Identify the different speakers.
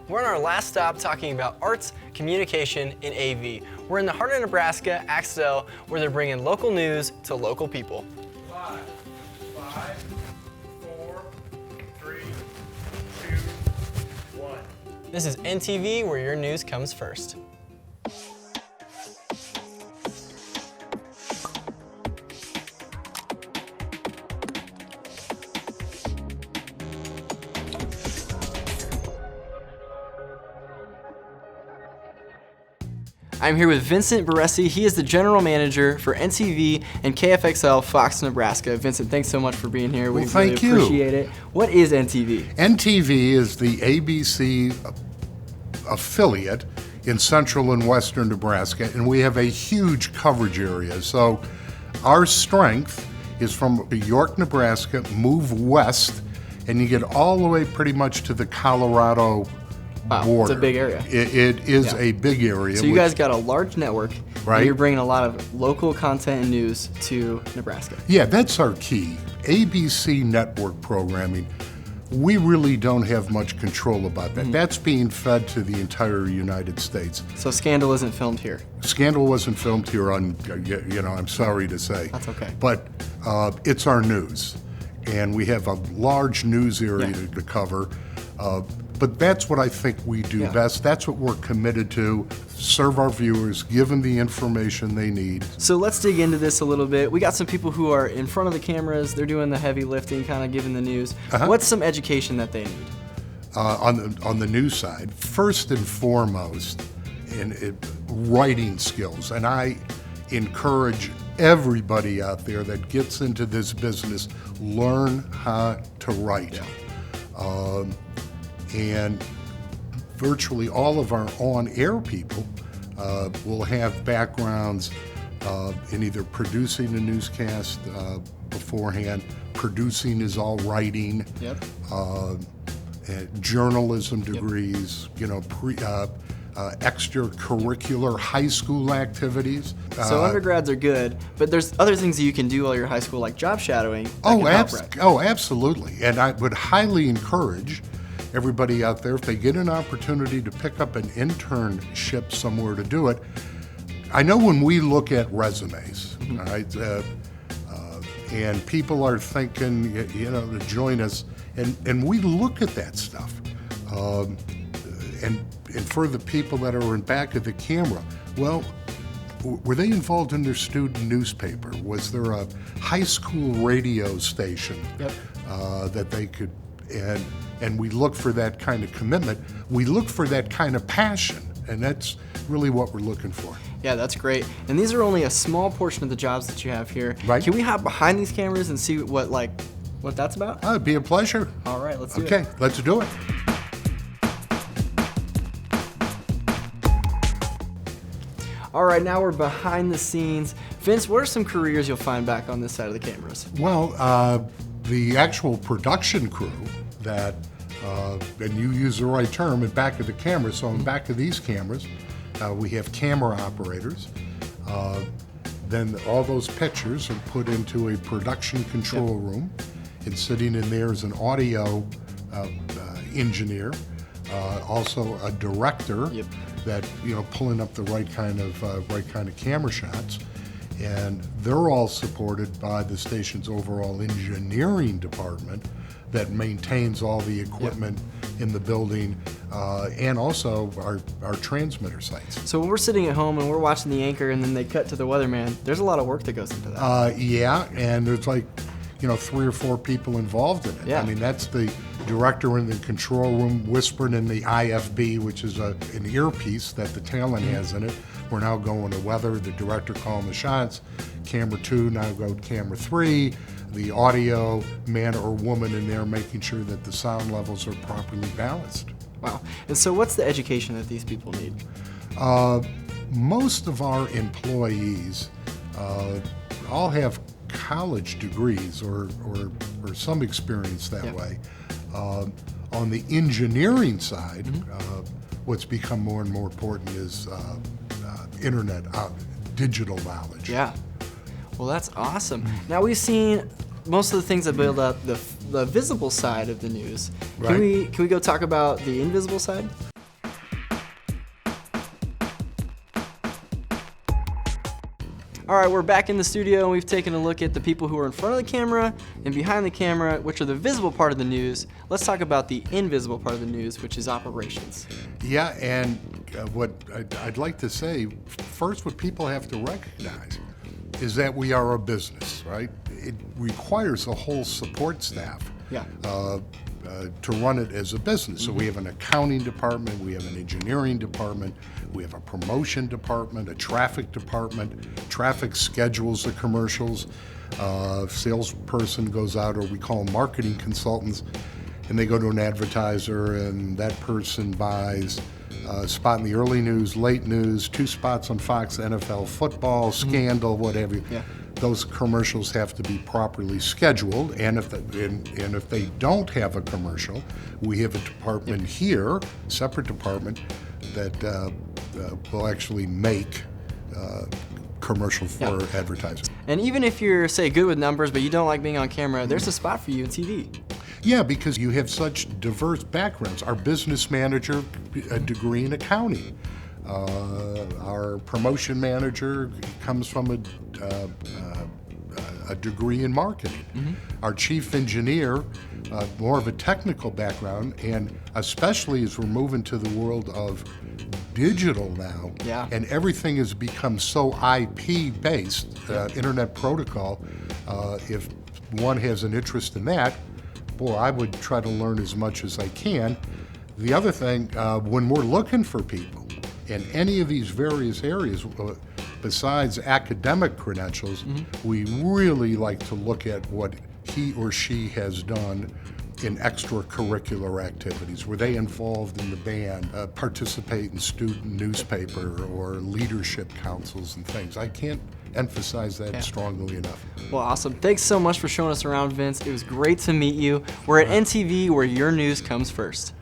Speaker 1: We're on our last stop talking about arts, communication, and AV. We're in the heart of Nebraska, Axtell, where they're bringing local news to local people.
Speaker 2: 5, 4, 3, 2, 1.
Speaker 1: This is NTV, where your news comes first. I'm here with Vincent Baresi. He is the general manager for NTV and KFXL Fox, Nebraska. Vincent, thanks so much for being here. We really appreciate it. What is NTV?
Speaker 3: NTV is the ABC affiliate in central and western Nebraska, and we have a huge coverage area. So our strength is from York, Nebraska, move west, and you get all the way pretty much to the Colorado border.
Speaker 1: It's a big area.
Speaker 3: It is a big area.
Speaker 1: So you guys got a large network,
Speaker 3: right?
Speaker 1: And you're bringing a lot of local content and news to Nebraska.
Speaker 3: Yeah, that's our key. ABC network programming, we really don't have much control about that. That's being fed to the entire United States.
Speaker 1: So Scandal isn't filmed here?
Speaker 3: Scandal wasn't filmed here on, I'm sorry to say.
Speaker 1: That's okay.
Speaker 3: But it's our news, and we have a large news area to cover. But that's what I think we do best. That's what we're committed to, serve our viewers, give them the information they need.
Speaker 1: So let's dig into this a little bit. We got some people who are in front of the cameras. They're doing the heavy lifting, kind of giving the news. What's some education that they need?
Speaker 3: On the news side, first and foremost, writing skills. And I encourage everybody out there that gets into this business, learn how to write. And virtually all of our on-air people will have backgrounds in either producing a newscast beforehand, producing is all writing, journalism degrees, extracurricular high school activities.
Speaker 1: So undergrads are good, but there's other things that you can do while you're in high school, like job shadowing.
Speaker 3: Absolutely. And I would highly encourage everybody out there, if they get an opportunity to pick up an internship somewhere to do it. I know when we look at resumes, all right, and people are thinking, to join us, and we look at that stuff. And for the people that are in back of the camera, well, were they involved in their student newspaper? Was there a high school radio station that they could, and we look for that kind of commitment. We look for that kind of passion, and that's really what we're looking for.
Speaker 1: Yeah, that's great. And these are only a small portion of the jobs that you have here.
Speaker 3: Right.
Speaker 1: Can we hop behind these cameras and see what that's about?
Speaker 3: It'd be a pleasure.
Speaker 1: All right, let's do it.
Speaker 3: Okay, let's do it.
Speaker 1: All right, now we're behind the scenes. Vince, what are some careers you'll find back on this side of the cameras?
Speaker 3: Well, the actual production crew that, and you use the right term, in back of the camera. So in back of these cameras, we have camera operators. Then all those pictures are put into a production control room, and sitting in there is an audio engineer, also a director that pulling up the right kind of camera shots. And they're all supported by the station's overall engineering department that maintains all the equipment in the building, and also our transmitter sites.
Speaker 1: So when we're sitting at home and we're watching the anchor and then they cut to the weatherman, there's a lot of work that goes into that.
Speaker 3: And there's 3 or 4 people involved in it.
Speaker 1: Yeah.
Speaker 3: I mean, that's the director in the control room whispering in the IFB, which is an earpiece that the talent has in it. We're now going to weather, the director calling the shots, camera 2, now go to camera 3, the audio man or woman in there making sure that the sound levels are properly balanced.
Speaker 1: Wow. And so what's the education that these people need?
Speaker 3: Most of our employees all have college degrees or some experience that way. On the engineering side, what's become more and more important is internet, digital knowledge.
Speaker 1: Yeah. Well, that's awesome. Now we've seen most of the things that build up the visible side of the news.
Speaker 3: Right.
Speaker 1: Can we go talk about the invisible side? All right, we're back in the studio and we've taken a look at the people who are in front of the camera and behind the camera, which are the visible part of the news. Let's talk about the invisible part of the news, which is operations.
Speaker 3: Yeah, and what I'd like to say, first what people have to recognize is that we are a business, right? It requires a whole support staff.
Speaker 1: Yeah.
Speaker 3: To run it as a business. So we have an accounting department, we have an engineering department, we have a promotion department, a traffic department. Traffic schedules the commercials. Salesperson goes out, or we call them marketing consultants, and they go to an advertiser, and that person buys a spot in the early news, late news, 2 spots on Fox, NFL football, Scandal, whatever. Yeah. Those commercials have to be properly scheduled, and if they don't have a commercial, we have a department here, separate department, that will actually make commercial for advertising.
Speaker 1: And even if you're, say, good with numbers, but you don't like being on camera, there's a spot for you in TV.
Speaker 3: Yeah, because you have such diverse backgrounds. Our business manager, a degree in accounting. Our promotion manager comes from a degree in marketing. Our chief engineer, more of a technical background, and especially as we're moving to the world of digital now, and everything has become so IP-based, Internet Protocol, if one has an interest in that, boy, I would try to learn as much as I can. The other thing, when we're looking for people, in any of these various areas, besides academic credentials, we really like to look at what he or she has done in extracurricular activities. Were they involved in the band, participate in student newspaper or leadership councils and things? I can't emphasize that strongly enough.
Speaker 1: Well, awesome. Thanks so much for showing us around, Vince. It was great to meet you. We're at NTV, where your news comes first.